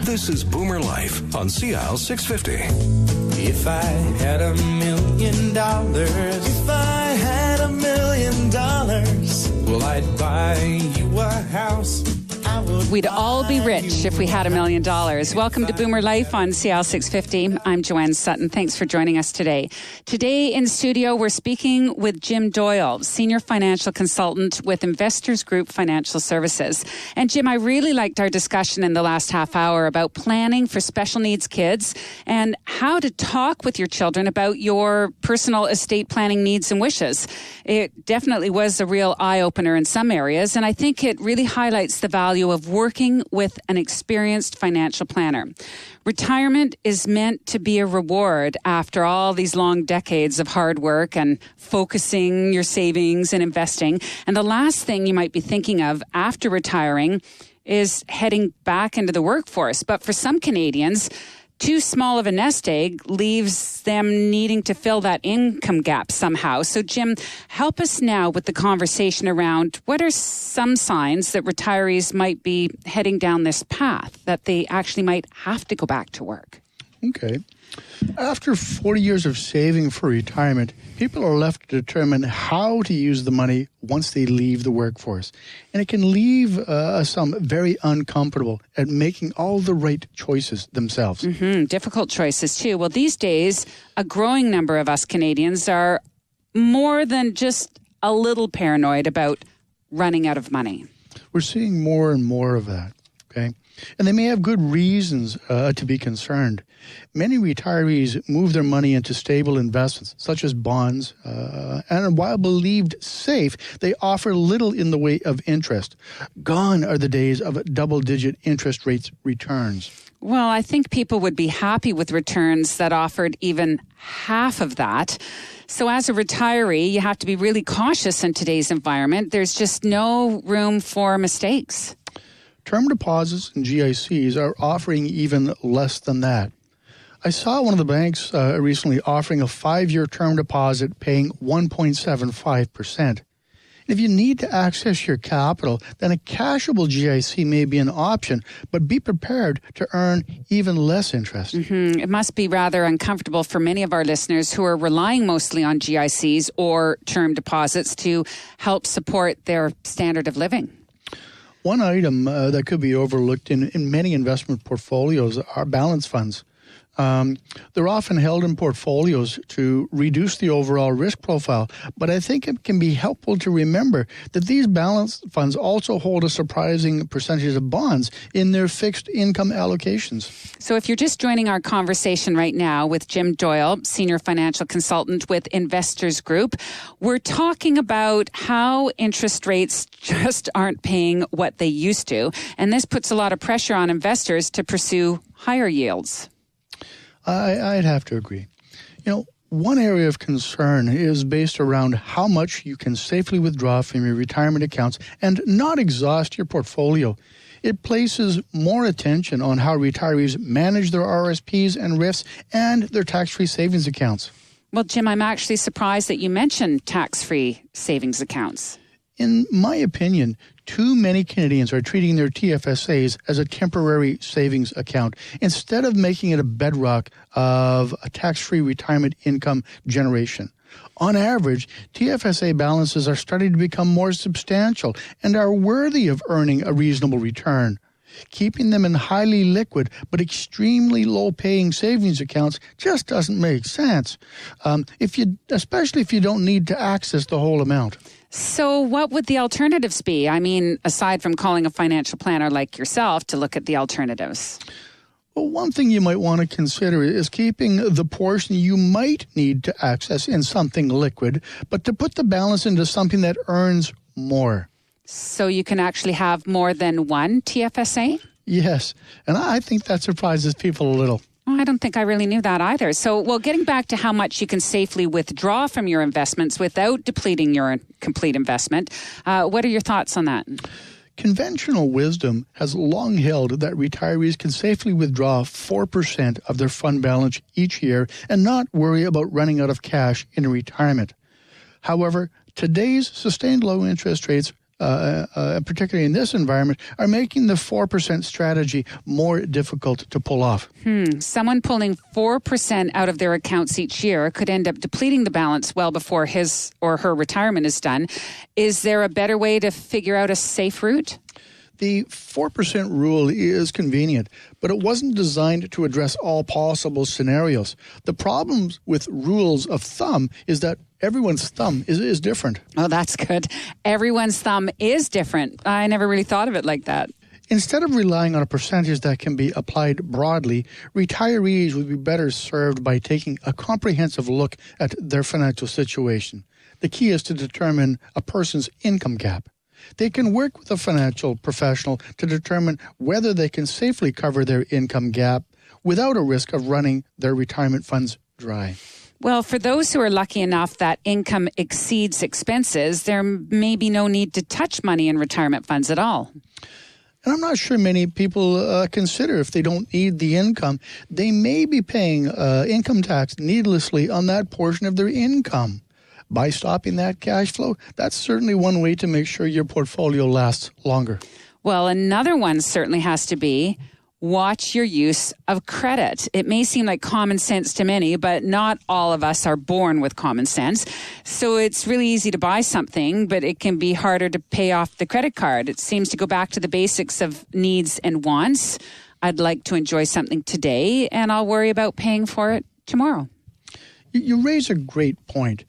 This is BoomerLife on CL 650. If I had $1 million, well, I'd buy you a house. We'd all be rich if we had $1 million. Welcome to Boomer Life on CL 650. I'm Joanne Sutton. Thanks for joining us today. Today in studio, we're speaking with JimeDoyle, Senior Financial Consultant with Investors Group Financial Services. And Jim, I really liked our discussion in the last half hour about planning for special needs kids and how to talk with your children about your personal estate planning needs and wishes. It definitely was a real eye-opener in some areas, and I think it really highlights the value of working with an experienced financial planner. Retirement is meant to be a reward after all these long decades of hard work and focusing your savings and investing. And the last thing you might be thinking of after retiring is heading back into the workforce. But for some Canadians, too small of a nest egg leaves them needing to fill that income gap somehow. So, Jim, help us now with the conversation around what are some signs that retirees might be heading down this path, that they actually might have to go back to work? Okay. After 40 years of saving for retirement, people are left to determine how to use the money once they leave the workforce. And it can leave some very uncomfortable at making all the right choices themselves. Difficult choices, too. Well, these days, a growing number of us Canadians are more than just a little paranoid about running out of money. We're seeing more and more of that, okay? And they may have good reasons to be concerned. Many retirees move their money into stable investments, such as bonds, and while believed safe, they offer little in the way of interest. Gone are the days of double-digit interest rates returns. Well, I think people would be happy with returns that offered even half of that. So as a retiree, you have to be really cautious in today's environment. There's just no room for mistakes. Term deposits and GICs are offering even less than that. I saw one of the banks recently offering a 5-year term deposit paying 1.75%. If you need to access your capital, then a cashable GIC may be an option, but be prepared to earn even less interest. It must be rather uncomfortable for many of our listeners who are relying mostly on GICs or term deposits to help support their standard of living. One item that could be overlooked in many investment portfolios are balance funds. They're often held in portfolios to reduce the overall risk profile, but I think it can be helpful to remember that these balance funds also hold a surprising percentage of bonds in their fixed income allocations. So if you're just joining our conversation right now with JimeDoyle, Senior Financial Consultant with Investors Group, we're talking about how interest rates just aren't paying what they used to, and this puts a lot of pressure on investors to pursue higher yields. I'd have to agree. One area of concern is based around how much you can safely withdraw from your retirement accounts and not exhaust your portfolio. It places more attention on how retirees manage their RSPs and RIFs and their tax-free savings accounts. Well, Jim, I'm actually surprised that you mentioned tax-free savings accounts. In my opinion, too many Canadians are treating their TFSAs as a temporary savings account instead of making it a bedrock of a tax-free retirement income generation. On average, TFSA balances are starting to become more substantial and are worthy of earning a reasonable return. Keeping them in highly liquid but extremely low-paying savings accounts just doesn't make sense, especially if you don't need to access the whole amount. So what would the alternatives be? I mean, aside from calling a financial planner like yourself to look at the alternatives. Well, one thing you might want to consider is keeping the portion you might need to access in something liquid, but to put the balance into something that earns more. So you can actually have more than one TFSA? Yes, and I think that surprises people a little. Oh, I don't think I really knew that either. So, well, getting back to how much you can safely withdraw from your investments without depleting your complete investment, what are your thoughts on that? Conventional wisdom has long held that retirees can safely withdraw 4% of their fund balance each year and not worry about running out of cash in retirement. However, today's sustained low interest rates particularly in this environment, are making the 4% strategy more difficult to pull off. Someone pulling 4% out of their accounts each year could end up depleting the balance well before his or her retirement is done. Is there a better way to figure out a safe route? The 4% rule is convenient, but it wasn't designed to address all possible scenarios. The problem with rules of thumb is that everyone's thumb is different. Oh, that's good. Everyone's thumb is different. I never really thought of it like that. Instead of relying on a percentage that can be applied broadly, retirees would be better served by taking a comprehensive look at their financial situation. The key is to determine a person's income gap. They can work with a financial professional to determine whether they can safely cover their income gap without a risk of running their retirement funds dry. Well, for those who are lucky enough that income exceeds expenses, there may be no need to touch money in retirement funds at all. And I'm not sure many people consider if they don't need the income, they may be paying income tax needlessly on that portion of their income. By stopping that cash flow, that's certainly one way to make sure your portfolio lasts longer. Well, another one certainly has to be watch your use of credit. It may seem like common sense to many, but not all of us are born with common sense. So it's really easy to buy something, but it can be harder to pay off the credit card. It seems to go back to the basics of needs and wants. I'd like to enjoy something today, and I'll worry about paying for it tomorrow. You raise a great point.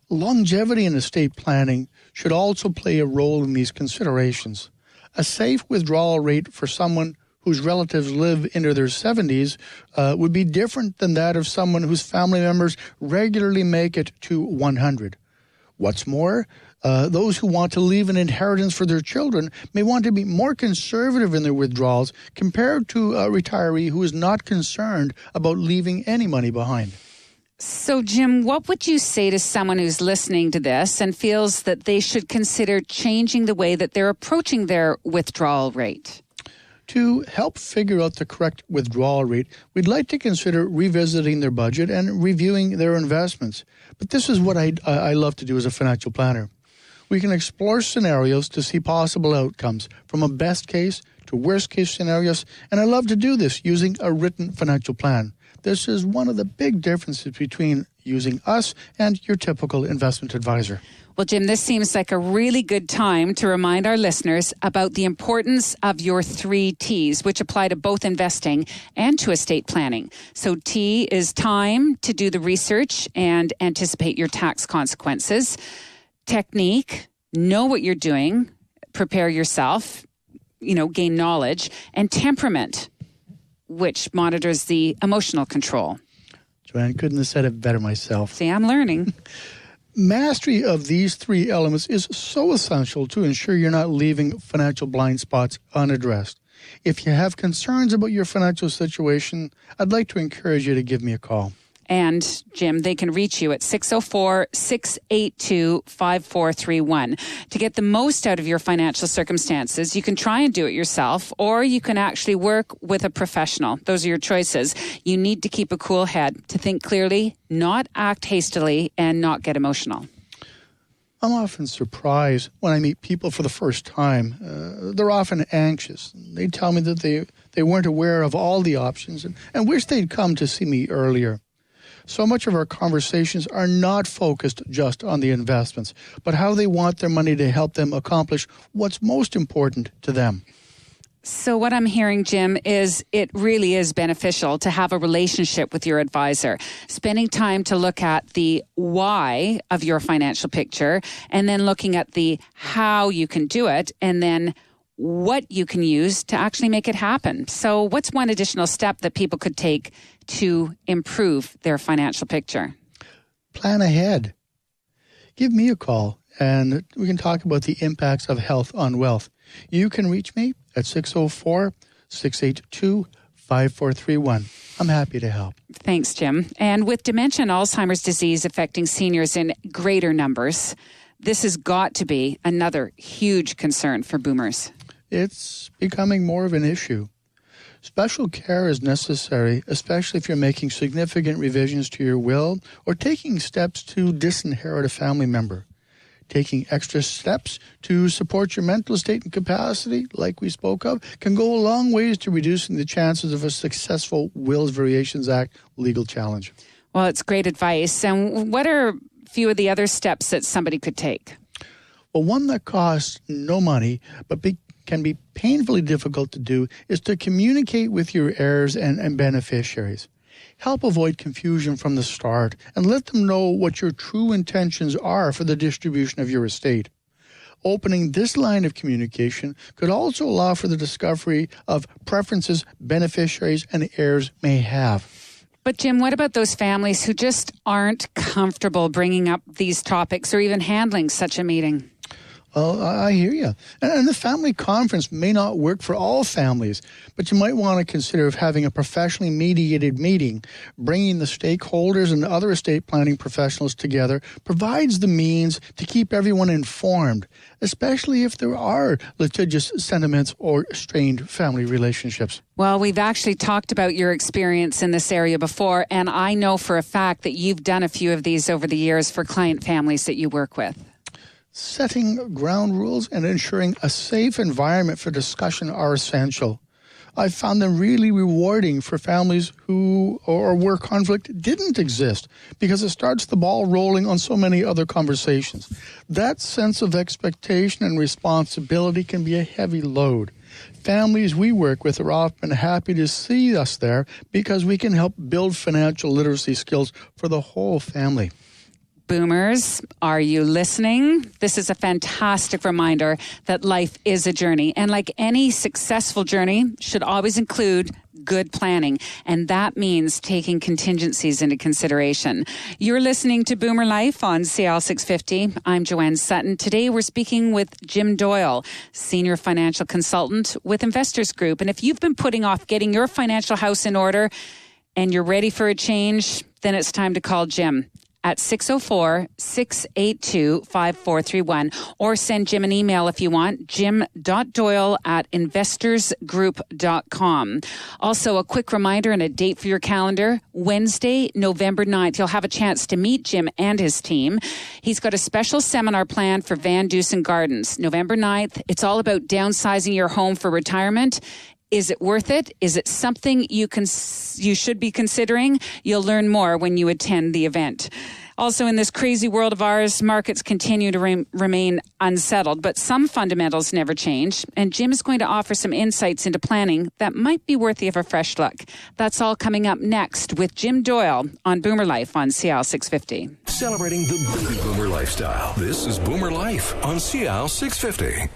Longevity in estate planning should also play a role in these considerations. A safe withdrawal rate for someone whose relatives live into their 70s would be different than that of someone whose family members regularly make it to 100. What's more, those who want to leave an inheritance for their children may want to be more conservative in their withdrawals compared to a retiree who is not concerned about leaving any money behind. So, Jim, what would you say to someone who's listening to this and feels that they should consider changing the way that they're approaching their withdrawal rate? To help figure out the correct withdrawal rate, we'd like to consider revisiting their budget and reviewing their investments. But this is what I love to do as a financial planner. We can explore scenarios to see possible outcomes, from a best case to worst case scenarios, and I love to do this using a written financial plan. This is one of the big differences between using us and your typical investment advisor. Well, Jim, this seems like a really good time to remind our listeners about the importance of your 3 T's, which apply to both investing and to estate planning. So T is time to do the research and anticipate your tax consequences. Technique, know what you're doing, prepare yourself, gain knowledge. And temperament, which monitors the emotional control. Joanne, couldn't have said it better myself. See, I'm learning. Mastery of these 3 elements is so essential to ensure you're not leaving financial blind spots unaddressed. If you have concerns about your financial situation, I'd like to encourage you to give me a call. And, Jim, they can reach you at 604-682-5431. To get the most out of your financial circumstances, you can try and do it yourself, or you can actually work with a professional. Those are your choices. You need to keep a cool head, to think clearly, not act hastily, and not get emotional. I'm often surprised when I meet people for the first time. They're often anxious. They tell me that they weren't aware of all the options and wish they'd come to see me earlier. So much of our conversations are not focused just on the investments, but how they want their money to help them accomplish what's most important to them. So what I'm hearing, Jim, is it really is beneficial to have a relationship with your advisor, spending time to look at the why of your financial picture, and then looking at the how you can do it, and then what you can use to actually make it happen. So what's one additional step that people could take to improve their financial picture? Plan ahead. Give me a call, and we can talk about the impacts of health on wealth. You can reach me at 604-682-5431. I'm happy to help. Thanks, Jim. And with dementia and Alzheimer's disease affecting seniors in greater numbers, this has got to be another huge concern for boomers. It's becoming more of an issue. Special care is necessary, especially if you're making significant revisions to your will or taking steps to disinherit a family member. Taking extra steps to support your mental state and capacity, like we spoke of, can go a long ways to reducing the chances of a successful Wills Variations Act legal challenge. Well, it's great advice. And what are a few of the other steps that somebody could take? Well, one that costs no money, but can be painfully difficult to do, is to communicate with your heirs and beneficiaries. Help avoid confusion from the start and let them know what your true intentions are for the distribution of your estate. Opening this line of communication could also allow for the discovery of preferences beneficiaries and heirs may have. But Jim, what about those families who just aren't comfortable bringing up these topics or even handling such a meeting? Well, I hear you. And the family conference may not work for all families, but you might want to consider having a professionally mediated meeting. Bringing the stakeholders and other estate planning professionals together provides the means to keep everyone informed, especially if there are litigious sentiments or strained family relationships. Well, we've actually talked about your experience in this area before, and I know for a fact that you've done a few of these over the years for client families that you work with. Setting ground rules and ensuring a safe environment for discussion are essential. I found them really rewarding for families who or where conflict didn't exist because it starts the ball rolling on so many other conversations. That sense of expectation and responsibility can be a heavy load. Families we work with are often happy to see us there because we can help build financial literacy skills for the whole family. Boomers, are you listening? This is a fantastic reminder that life is a journey. And like any successful journey, should always include good planning. And that means taking contingencies into consideration. You're listening to Boomer Life on CL 650. I'm Joanne Sutton. Today we're speaking with JimeDoyle, Senior Financial Consultant with Investors Group. And if you've been putting off getting your financial house in order and you're ready for a change, then it's time to call Jim at 604-682-5431, or send Jim an email if you want, jim.doyle@investorsgroup.com. Also, a quick reminder and a date for your calendar, Wednesday, November 9th. You'll have a chance to meet Jim and his team. He's got a special seminar planned for Van Dusen Gardens, November 9th. It's all about downsizing your home for retirement. Is it worth it? Is it something you should be considering? You'll learn more when you attend the event. Also, in this crazy world of ours, markets continue to remain unsettled, but some fundamentals never change. And Jim is going to offer some insights into planning that might be worthy of a fresh look. That's all coming up next with JimeDoyle on Boomer Life on CL 650. Celebrating the baby boomer lifestyle. This is Boomer Life on CL 650.